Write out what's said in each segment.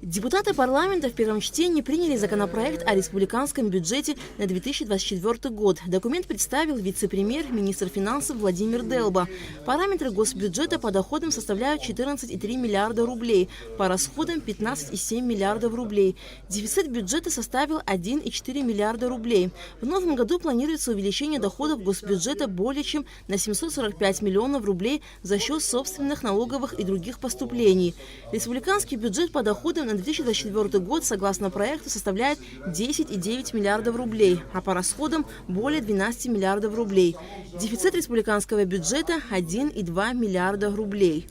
Депутаты парламента в первом чтении приняли законопроект о республиканском бюджете на 2024 год. Документ представил вице-премьер, министр финансов Владимир Делба. Параметры госбюджета по доходам составляют 14,3 миллиарда рублей, по расходам 15,7 миллиардов рублей. Дефицит бюджета составил 1,4 миллиарда рублей. В новом году планируется увеличение доходов госбюджета более чем на 745 миллионов рублей за счет собственных налоговых и других поступлений. Республиканский бюджет по доходам на 2024 год, согласно проекту, составляет 10,9 миллиардов рублей, а по расходам более 12 миллиардов рублей. Дефицит республиканского бюджета – 1,2 миллиарда рублей.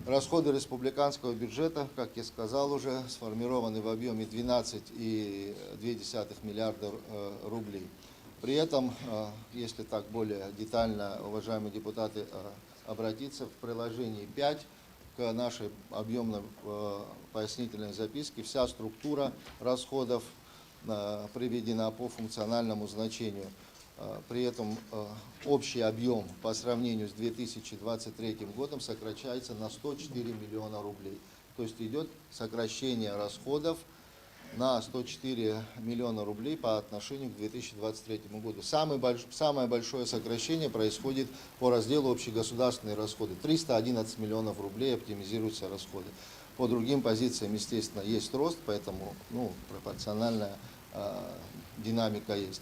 Расходы республиканского бюджета, как я сказал уже, сформированы в объеме 12,2 миллиарда рублей. При этом, если так более детально, уважаемые депутаты, обратиться в приложении 5 к нашей объемной пояснительной записке, вся структура расходов приведена по функциональному значению. При этом общий объем по сравнению с 2023 годом сокращается на 104 миллиона рублей. То есть идет сокращение расходов на 104 миллиона рублей по отношению к 2023 году. Самое большое сокращение происходит по разделу общегосударственные расходы. 311 миллионов рублей оптимизируются расходы. По другим позициям, естественно, есть рост, поэтому пропорциональная динамика есть.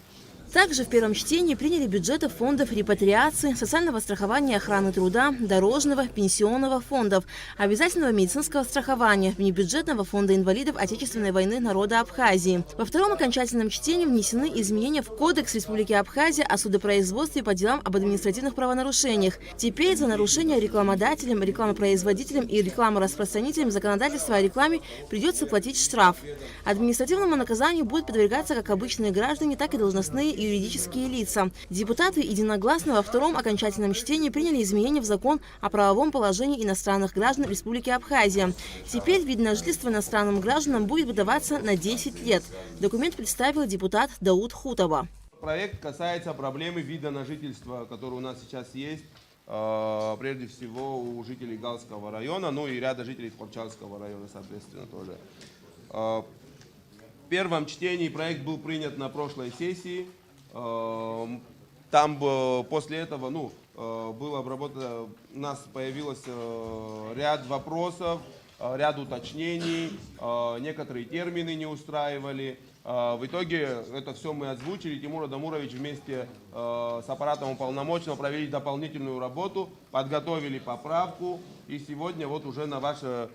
Также в первом чтении приняли бюджеты фондов репатриации, социального страхования и охраны труда, дорожного, пенсионного фондов, обязательного медицинского страхования, внебюджетного фонда инвалидов Отечественной войны народа Абхазии. Во втором окончательном чтении внесены изменения в Кодекс Республики Абхазия о судопроизводстве по делам об административных правонарушениях. Теперь за нарушение рекламодателям, рекламопроизводителям и рекламораспространителям законодательства о рекламе придется платить штраф. Административному наказанию будут подвергаться как обычные граждане, так и должностные и юридические лица. Депутаты единогласно во втором окончательном чтении приняли изменения в закон о правовом положении иностранных граждан Республики Абхазия. Теперь вид на жительство иностранным гражданам будет выдаваться на 10 лет. Документ представил депутат Дауд Хутова. Проект касается проблемы вида на жительство, который у нас сейчас есть, прежде всего у жителей Галского района, ну и ряда жителей Форчанского района, соответственно, тоже. В первом чтении проект был принят на прошлой сессии. Там после этого было обработано, у нас появилось ряд вопросов, ряд уточнений, некоторые термины не устраивали. В итоге это все мы озвучили. Тимур Адамурович вместе с аппаратом уполномоченного провели дополнительную работу, подготовили поправку, и сегодня вот уже на ваше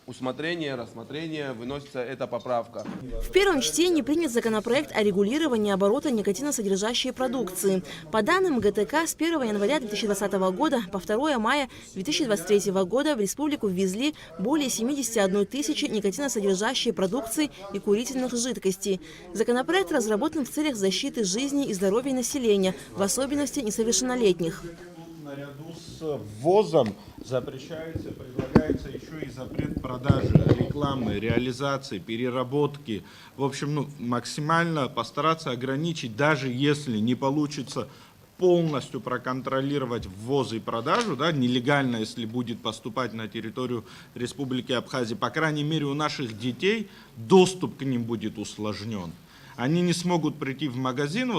усмотрение, рассмотрение выносится эта поправка. В первом чтении принят законопроект о регулировании оборота никотиносодержащей продукции. По данным ГТК, с 1 января 2020 года по 2 мая 2023 года в республику ввезли более 71 тысячи никотиносодержащей продукции и курительных жидкостей. Законопроект разработан в целях защиты жизни и здоровья населения, в особенности несовершеннолетних. Наряду с ввозом предлагается еще и запрет продажи, рекламы, реализации, переработки. В общем, максимально постараться ограничить, даже если не получится полностью проконтролировать ввоз и продажу, нелегально, если будет поступать на территорию Республики Абхазия, по крайней мере у наших детей доступ к ним будет усложнен. Они не смогут прийти в магазин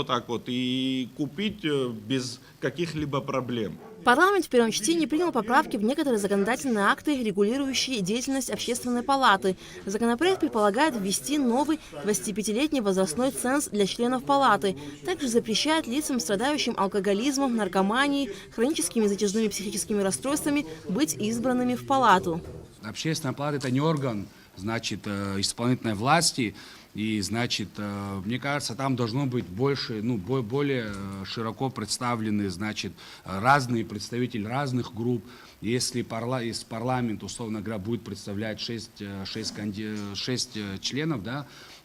и купить без каких-либо проблем. Парламент в первом чтении принял поправки в некоторые законодательные акты, регулирующие деятельность Общественной палаты. Законопроект предполагает ввести новый 25-летний возрастной ценз для членов палаты. Также запрещает лицам, страдающим алкоголизмом, наркоманией, хроническими затяжными психическими расстройствами, быть избранными в палату. Общественная палата – это не орган, исполнительной власти. И, мне кажется, там должно быть более широко представлены, разные представители разных групп. Если парламент, условно говоря, будет представлять 6 членов,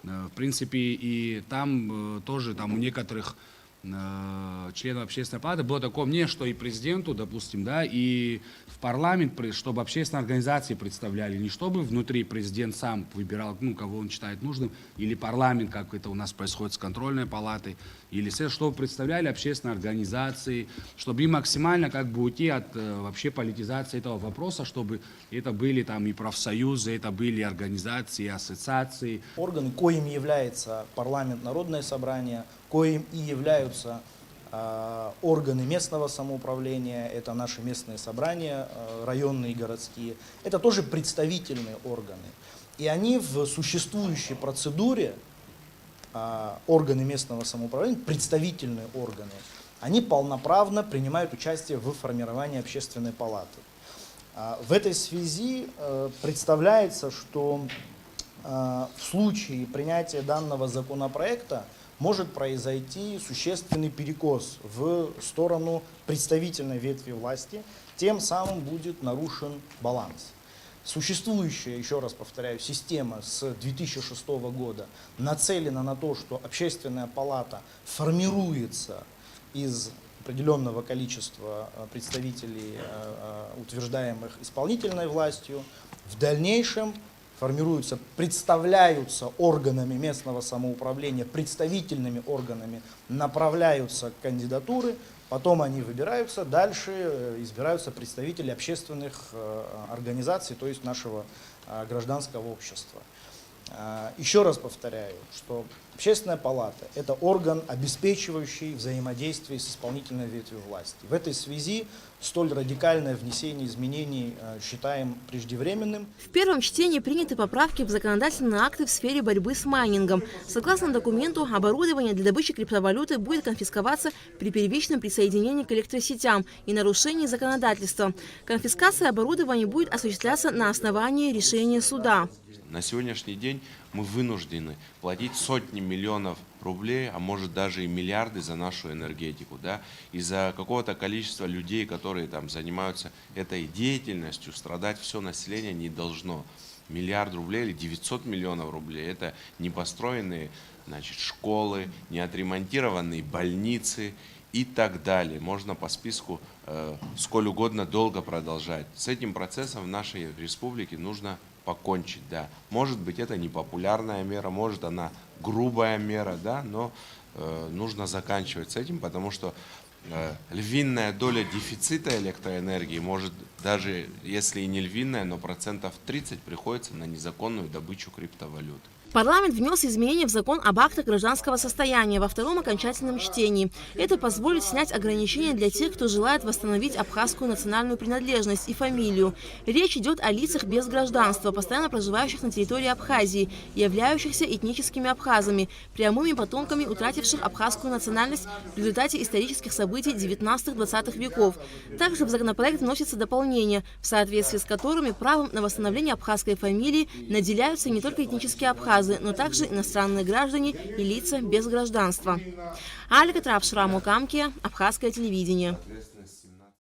в принципе, и там тоже у некоторых членов общественной палаты, было такое мнение, что и президенту, допустим, да, и в парламент, чтобы общественные организации представляли, не чтобы внутри президент сам выбирал, ну, кого он считает нужным, или парламент, как это у нас происходит с контрольной палатой, или чтобы представляли общественные организации, чтобы и максимально как бы уйти от вообще политизации этого вопроса, чтобы это были там и профсоюзы, это были организации, ассоциации. Органы, коим является парламент, народное собрание, коим и являются органы местного самоуправления, это наши местные собрания, районные и городские, это тоже представительные органы. И они в существующей процедуре, органы местного самоуправления, представительные органы, они полноправно принимают участие в формировании общественной палаты. В этой связи представляется, что в случае принятия данного законопроекта может произойти существенный перекос в сторону представительной ветви власти, тем самым будет нарушен баланс. Существующая, еще раз повторяю, система с 2006 года нацелена на то, что общественная палата формируется из определенного количества представителей, утверждаемых исполнительной властью, в дальнейшем формируются, представляются органами местного самоуправления, представительными органами, направляются кандидатуры, потом они выбираются, дальше избираются представители общественных организаций, то есть нашего гражданского общества. Еще раз повторяю, что общественная палата – это орган, обеспечивающий взаимодействие с исполнительной ветвью власти. В этой связи столь радикальное внесение изменений считаем преждевременным. В первом чтении приняты поправки в законодательные акты в сфере борьбы с майнингом. Согласно документу, оборудование для добычи криптовалюты будет конфисковаться при первичном присоединении к электросетям и нарушении законодательства. Конфискация оборудования будет осуществляться на основании решения суда. На сегодняшний день мы вынуждены платить сотни миллионов рублей, а может даже и миллиарды за нашу энергетику, да? Из-за какого-то количества людей, которые там занимаются этой деятельностью, страдать все население не должно. Миллиард рублей или 900 миллионов рублей – это не построенные, значит, школы, не отремонтированные больницы и так далее. Можно по списку сколь угодно долго продолжать. С этим процессом в нашей республике нужно покончить, да. Может быть, это не популярная мера, может, она грубая мера, да, но нужно заканчивать с этим, потому что львиная доля дефицита электроэнергии может, даже если и не львиная, но 30% приходится на незаконную добычу криптовалют. Парламент внес изменения в закон об актах гражданского состояния во втором окончательном чтении. Это позволит снять ограничения для тех, кто желает восстановить абхазскую национальную принадлежность и фамилию. Речь идет о лицах без гражданства, постоянно проживающих на территории Абхазии, являющихся этническими абхазами, прямыми потомками утративших абхазскую национальность в результате исторических событий 19-20 веков. Также в законопроект вносится дополнение, в соответствии с которыми правом на восстановление абхазской фамилии наделяются не только этнические абхазы, но также иностранные граждане и лица без гражданства. Алька Трапшраму Камке, Абхазское телевидение.